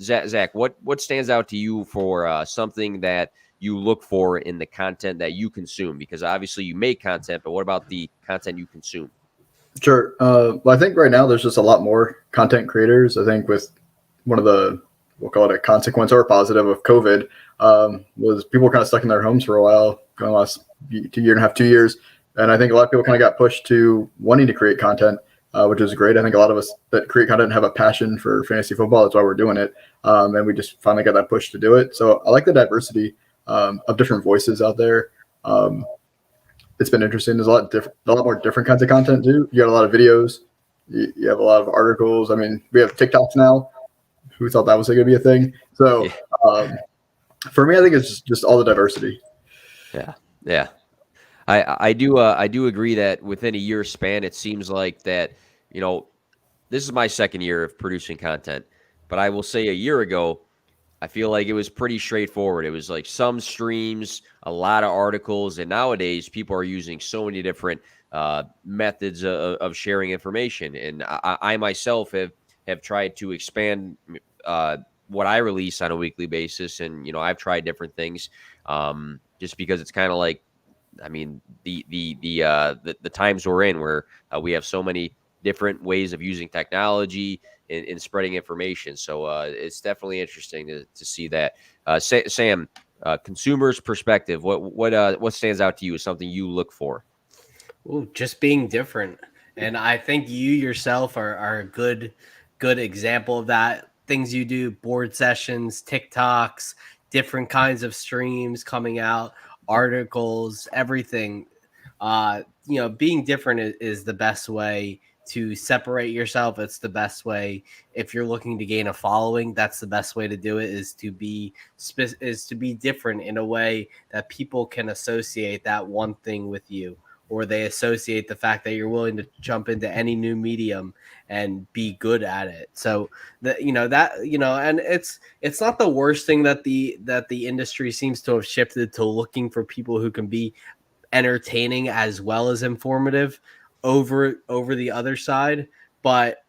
Zach, what stands out to you for something that you look for in the content that you consume? Because obviously you make content, but what about the content you consume? Sure. Well, I think right now there's just a lot more content creators. I think with one of the, we'll call it a consequence or a positive of COVID, was people were kind of stuck in their homes for a while, going the last year and a half, 2 years. And I think a lot of people kind of got pushed to wanting to create content, which is great. I think a lot of us that create content have a passion for fantasy football. That's why we're doing it. And we just finally got that push to do it. So I like the diversity of different voices out there. It's been interesting. There's a lot more different kinds of content too. You got a lot of videos. You have a lot of articles. I mean, we have TikToks now. Who thought that was going to be a thing? So for me, I think it's just all the diversity. Yeah. I do agree that within a year span, it seems like that, you know, this is my second year of producing content, but I will say a year ago, I feel like it was pretty straightforward. It was like some streams, a lot of articles, and nowadays people are using so many different methods of sharing information. And I myself have tried to expand what I release on a weekly basis, and you know, I've tried different things just because it's kind of like, I mean, the times we're in where we have so many different ways of using technology in spreading information. So it's definitely interesting to see that. Sam, consumer's perspective, what stands out to you as something you look for? Ooh, just being different. And I think you yourself are a good example of that. Things you do, board sessions, TikToks, different kinds of streams coming out, articles, everything. You know, being different is the best way to separate yourself. It's the best way if you're looking to gain a following. That's the best way to do it, is to be different in a way that people can associate that one thing with you. or they associate the fact that you're willing to jump into any new medium and be good at it. So and it's not the worst thing that the industry seems to have shifted to looking for people who can be entertaining as well as informative over the other side. But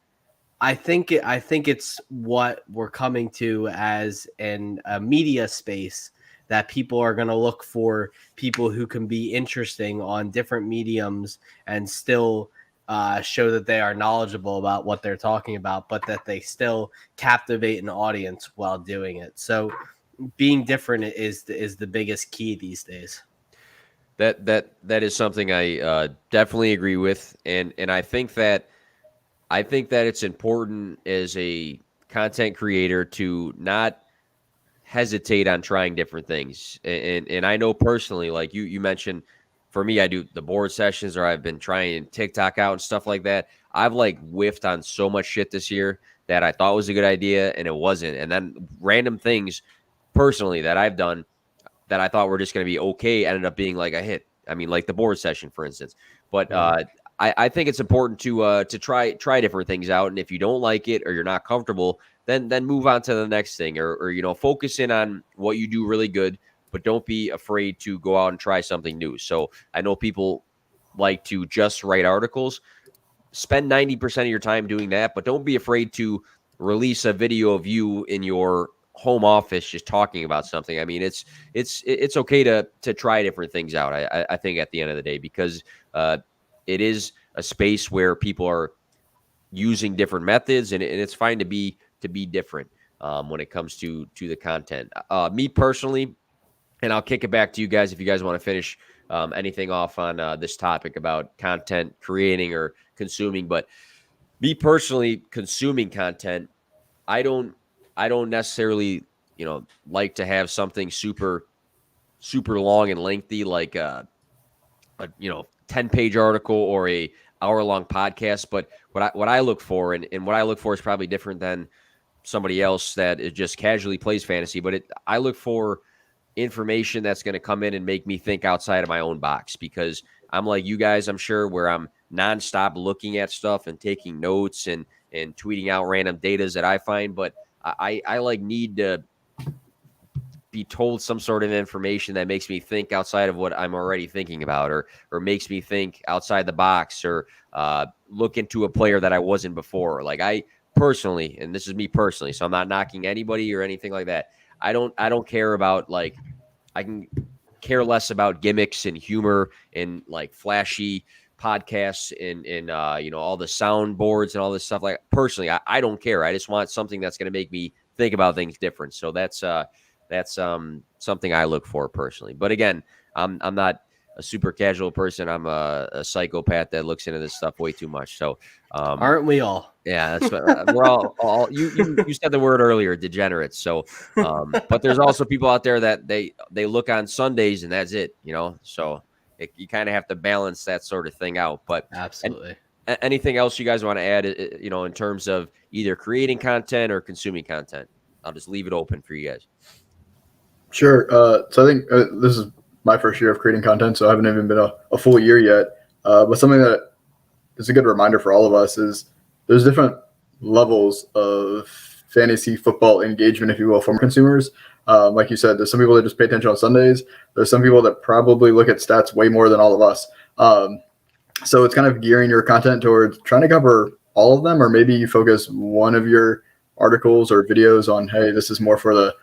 I think it's what we're coming to as in a media space, that people are going to look for people who can be interesting on different mediums and still show that they are knowledgeable about what they're talking about, but that they still captivate an audience while doing it. So being different is the biggest key these days. That is something I definitely agree with, and I think that it's important as a content creator to not hesitate on trying different things. And I know personally, like you mentioned, for me, I do the board sessions, or I've been trying TikTok out and stuff like that. I've like whiffed on so much shit this year that I thought was a good idea and it wasn't. And then random things personally that I've done that I thought were just going to be okay ended up being like a hit. I mean, like the board session, for instance. But I think it's important to try different things out. And if you don't like it or you're not comfortable, then move on to the next thing, or focus in on what you do really good, but don't be afraid to go out and try something new. So I know people like to just write articles. Spend 90% of your time doing that, but don't be afraid to release a video of you in your home office just talking about something. I mean, it's okay to try different things out. I think at the end of the day, because it is a space where people are using different methods, and it's fine to be different when it comes to the content. Me personally, and I'll kick it back to you guys if you guys want to finish anything off on this topic about content creating or consuming. But me personally, consuming content, I don't necessarily, like to have something super, super long and lengthy, like a 10-page article or a hour-long podcast. But what I look for, and what I look for is probably different than somebody else that is just casually plays fantasy. But I look for information that's going to come in and make me think outside of my own box, because I'm like you guys, I'm sure, where I'm nonstop looking at stuff and taking notes and tweeting out random datas that I find. But I like need to be told some sort of information that makes me think outside of what I'm already thinking about, or makes me think outside the box, or look into a player that I wasn't before. Like I personally, and this is me personally, so I'm not knocking anybody or anything like that. I don't care about, like, I can care less about gimmicks and humor and like flashy podcasts and all the soundboards and all this stuff. Like personally, I don't care. I just want something that's going to make me think about things different. So that's something I look for personally. But again, I'm not a super casual person. I'm a psychopath that looks into this stuff way too much. So aren't we all? Yeah, that's what, we're all you said the word earlier, degenerates. So but there's also people out there that they look on Sundays and that's it, so you kind of have to balance that sort of thing out. But absolutely. Anything else you guys want to add, in terms of either creating content or consuming content? I'll just leave it open for you guys. Sure. So I think this is my first year of creating content, so I haven't even been a full year yet. But something that is a good reminder for all of us is there's different levels of fantasy football engagement, if you will, from consumers. Like you said, there's some people that just pay attention on Sundays. There's some people that probably look at stats way more than all of us. So it's kind of gearing your content towards trying to cover all of them, or maybe you focus one of your articles or videos on, hey, this is more for the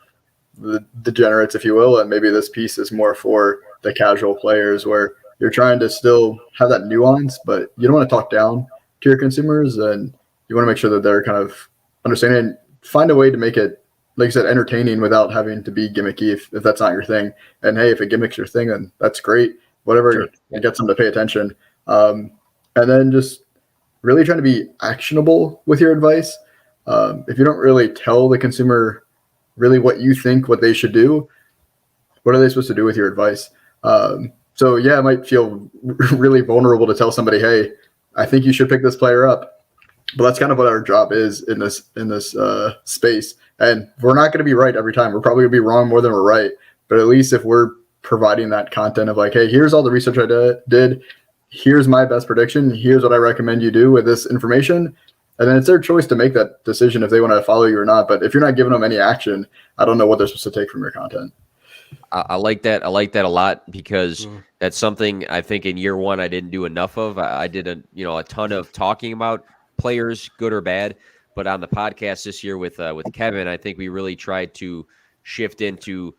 degenerates, if you will, and maybe this piece is more for the casual players, where you're trying to still have that nuance, but you don't want to talk down to your consumers, and you want to make sure that they're kind of understanding and find a way to make it, like I said, entertaining without having to be gimmicky if that's not your thing. And hey, if a gimmick's your thing, then that's great. Whatever sure. Gets them to pay attention. And then just really trying to be actionable with your advice. If you don't really tell the consumer really what you think, what they should do, what are they supposed to do with your advice? So yeah, it might feel really vulnerable to tell somebody, hey, I think you should pick this player up. But that's kind of what our job is in this space. And we're not going to be right every time. We're probably going to be wrong more than we're right. But at least if we're providing that content of like, hey, here's all the research I did. here's my best prediction. Here's what I recommend you do with this information. And then it's their choice to make that decision if they want to follow you or not. But if you're not giving them any action, I don't know what they're supposed to take from your content. I like that. I like that a lot because that's something I think in year one I didn't do enough of. I did a ton of talking about players, good or bad. But on the podcast this year with Kevin, I think we really tried to shift into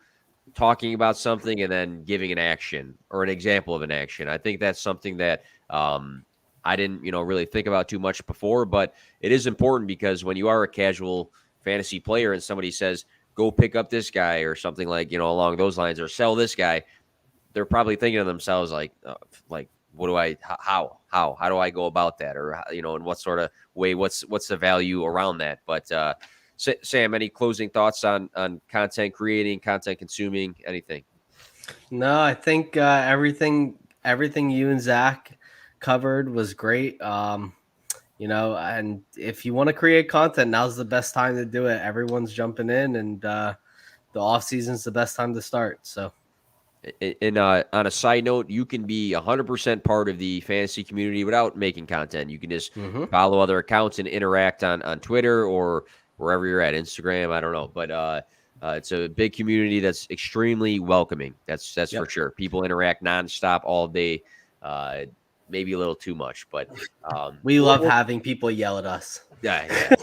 talking about something and then giving an action or an example of an action. I think that's something that I didn't, really think about too much before, but it is important because when you are a casual fantasy player and somebody says, go pick up this guy or something like, along those lines, or sell this guy, they're probably thinking to themselves like, what do how do I go about that? Or, in what sort of way, what's the value around that? But, Sam, any closing thoughts on content creating, content consuming, anything? No, I think everything you and Zach covered was great. And if you want to create content, now's the best time to do it. Everyone's jumping in, and the off season's the best time to start. So, and on a side note, you can be 100% part of the fantasy community without making content. You can just follow other accounts and interact on Twitter or wherever you're at, Instagram, I don't know. But it's a big community that's extremely welcoming. That's for sure. People interact nonstop all day, maybe a little too much. But we love having people yell at us. Yeah.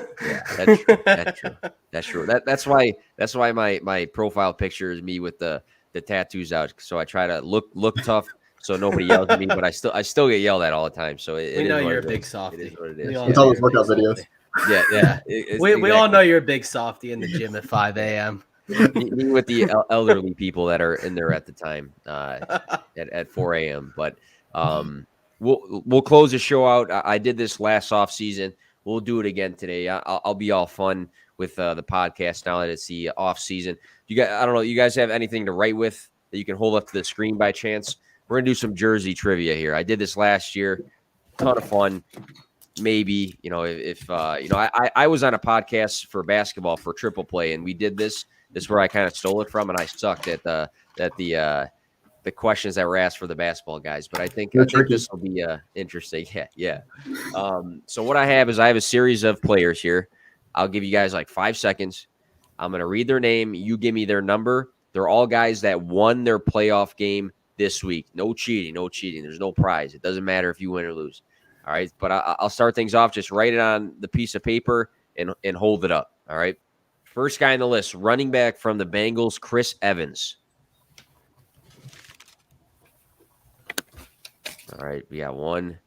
That's true. That's why my profile picture is me with the tattoos out. So I try to look tough so nobody yells at me, but I still get yelled at all the time. So we know you're a big softy. It is what it is. It's all those workout videos. Yeah. We all know you're a big softy in the gym at 5 a.m. Me with the elderly people that are in there at the time at 4 a.m. But we'll close the show out. I did this last off season. We'll do it again today. I'll be all fun with the podcast now that it's the off season. I don't know. You guys have anything to write with that you can hold up to the screen by chance? We're gonna do some jersey trivia here. I did this last year. Ton of fun. Maybe, if I was on a podcast for basketball for Triple Play, and we did this. This is where I kind of stole it from, and I sucked at the questions that were asked for the basketball guys. But I think this will be interesting. Yeah. So what I have a series of players here. I'll give you guys like 5 seconds. I'm going to read their name. You give me their number. They're all guys that won their playoff game this week. No cheating. There's no prize. It doesn't matter if you win or lose. All right, but I'll start things off. Just write it on the piece of paper and hold it up. All right. First guy on the list, running back from the Bengals, Chris Evans. All right, we got one.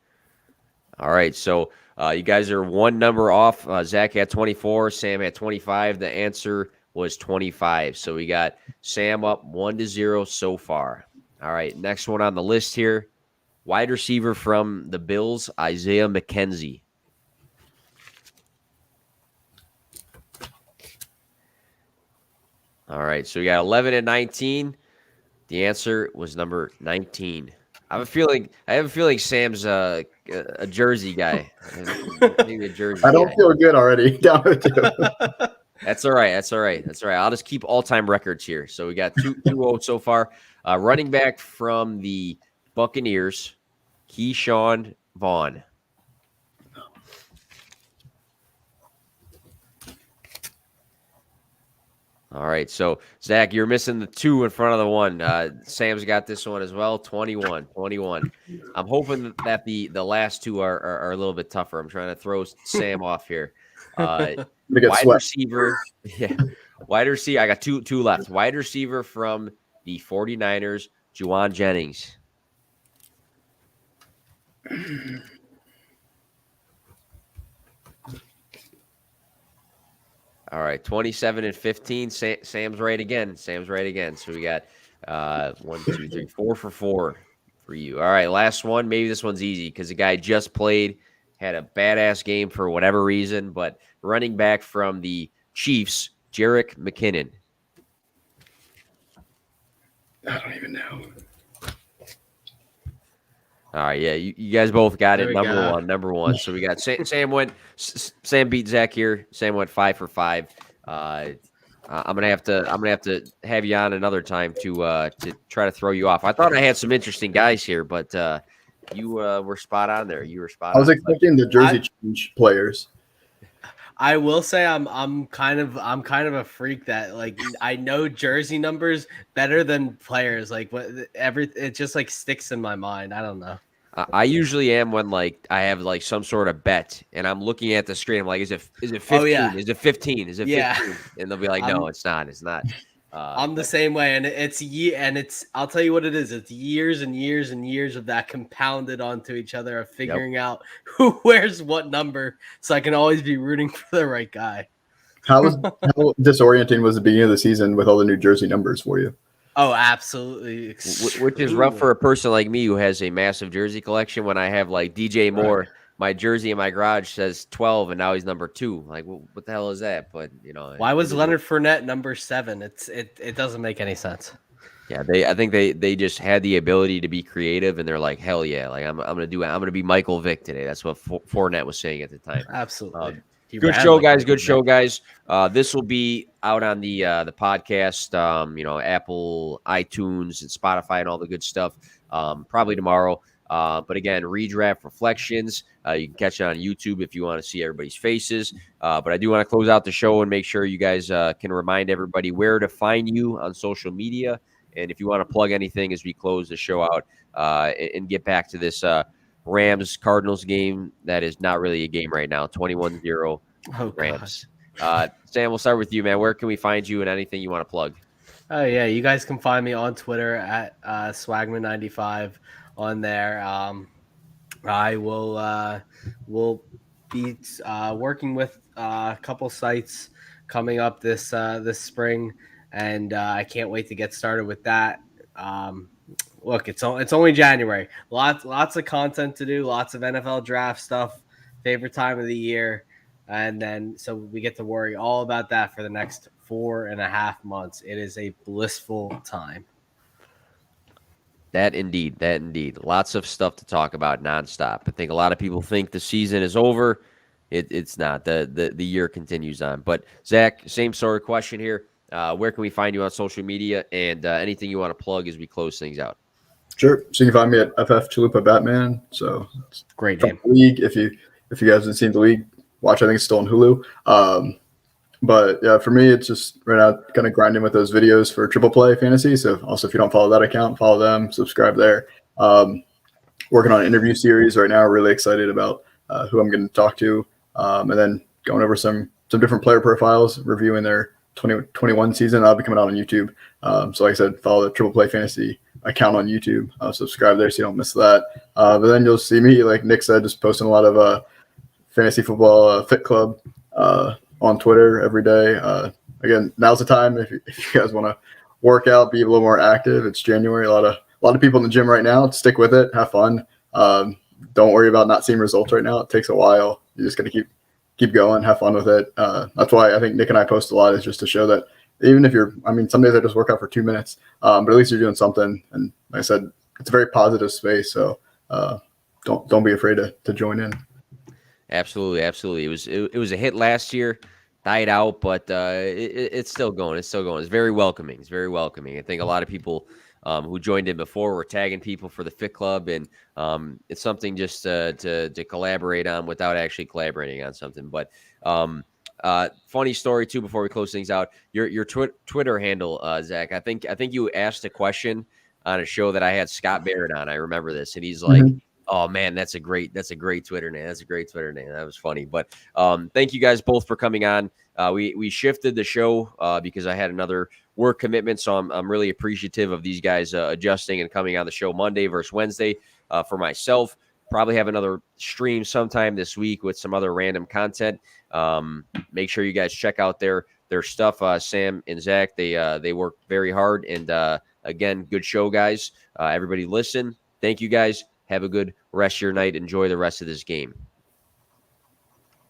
All right, so you guys are one number off. Zach had 24, Sam had 25. The answer was 25. So we got Sam up 1-0 so far. All right, next one on the list here. Wide receiver from the Bills, Isaiah Mckenzie. All right, so we got 11 and 19. The answer was number 19. I have a feeling Sam's a jersey guy. Maybe a jersey I don't guy. feel good already. Down to 2. That's all right. I'll just keep all-time records here. So we got 2-0 so far. Running back from the Buccaneers, Keyshawn Vaughan. All right, so Zach, you're missing the 2 in front of the 1. Sam's got this one as well, 21. I'm hoping that the last 2 are a little bit tougher. I'm trying to throw Sam off here. Wide receiver. Yeah, wide receiver. I got two left. Wide receiver from the 49ers, Juwan Jennings. All right, 27 and 15. Sam's right again. So we got 1, 2, 3, 4 for 4 for you. All right, last one. Maybe this one's easy because the guy just played, had a badass game for whatever reason, but running back from the Chiefs, Jerick McKinnon. I don't even know. All right, yeah, you guys both got it. Number one. So we got Sam beat Zach here. Sam went 5 for 5. I'm gonna have to have you on another time to try to throw you off. I thought I had some interesting guys here, but you were spot on there. You were spot I was on. expecting the jersey change players. I will say I'm kind of a freak that like I know jersey numbers better than players. Like it just like sticks in my mind. I don't know. I usually am when like I have like some sort of bet and I'm looking at the screen. I'm like, is it 15? Oh, yeah. Is it 15? Is it 15? Yeah. And they'll be like, no, it's not. It's not. I'm the same way, and I'll tell you what it is. It's years and years and years of that compounded onto each other of figuring out who wears what number, so I can always be rooting for the right guy. How disorienting was the beginning of the season with all the new jersey numbers for you? Oh, absolutely. Which is rough for a person like me who has a massive jersey collection. When I have like DJ Moore, my jersey in my garage says 12, and now he's number 2. Like, what the hell is that? But why was Leonard Fournette number 7? It doesn't make any sense. Yeah, I think they just had the ability to be creative, and they're like, hell yeah, like I'm gonna be Michael Vick today. That's what Fournette was saying at the time. Absolutely. Good show, guys. Good show, guys. This will be out on the podcast, Apple, iTunes, and Spotify, and all the good stuff. Probably tomorrow. But again, Redraft Reflections. You can catch it on YouTube if you want to see everybody's faces. But I do want to close out the show and make sure you guys can remind everybody where to find you on social media. And if you want to plug anything as we close the show out and get back to this Rams-Cardinals game that is not really a game right now, 21-0 Rams. Sam, we'll start with you, man. Where can we find you and anything you want to plug? Oh, yeah. You guys can find me on Twitter at Swagman95 on there. I will be working with a couple sites coming up this spring, and I can't wait to get started with that. Look, it's only January. Lots of content to do. Lots of NFL draft stuff. Favorite time of the year, and then so we get to worry all about that for the next 4.5 months. It is a blissful time. That indeed. Lots of stuff to talk about nonstop. I think a lot of people think the season is over. It's not. The year continues on. But Zach, same sort of question here. Where can we find you on social media, and anything you want to plug as we close things out? Sure. So you can find me at FF Chalupa Batman. So it's great name. League. If you guys haven't seen the league, watch. I think it's still on Hulu. But yeah, for me, it's just right now kind of grinding with those videos for Triple Play Fantasy. So also, if you don't follow that account, follow them, subscribe there. Working on an interview series right now. Really excited about who I'm going to talk to, and then going over some different player profiles, reviewing their 2021 season. That'll be coming out on YouTube. So like I said, follow the Triple Play Fantasy account on YouTube. Subscribe there so you don't miss that. But then you'll see me, like Nick said, just posting a lot of fantasy football fit club on Twitter every day. Again, now's the time if you guys want to work out, be a little more active. It's January. A lot of people in the gym right now. Stick with it. Have fun. Don't worry about not seeing results right now. It takes a while. You're just gonna keep going. Have fun with it. That's why I think Nick and I post a lot, is just to show that even if some days I just work out for 2 minutes, but at least you're doing something. And like I said, it's a very positive space. So don't be afraid to join in. Absolutely. It was a hit last year, died out, but it's still going. It's very welcoming. I think a lot of people who joined in before were tagging people for the Fit Club, and it's something just to collaborate on without actually collaborating on something. But funny story too before we close things out. Your Twitter handle, Zach. I think you asked a question on a show that I had Scott Barrett on. I remember this, and he's like, "Oh man, that's a great Twitter name. That was funny." But thank you guys both for coming on. We shifted the show because I had another work commitment, so I'm really appreciative of these guys adjusting and coming on the show Monday versus Wednesday. For myself, probably have another stream sometime this week with some other random content. Make sure you guys check out their stuff. Sam and Zach, they work very hard, and again, good show, guys. Everybody listen. Thank you guys. Have a good rest of your night. Enjoy the rest of this game.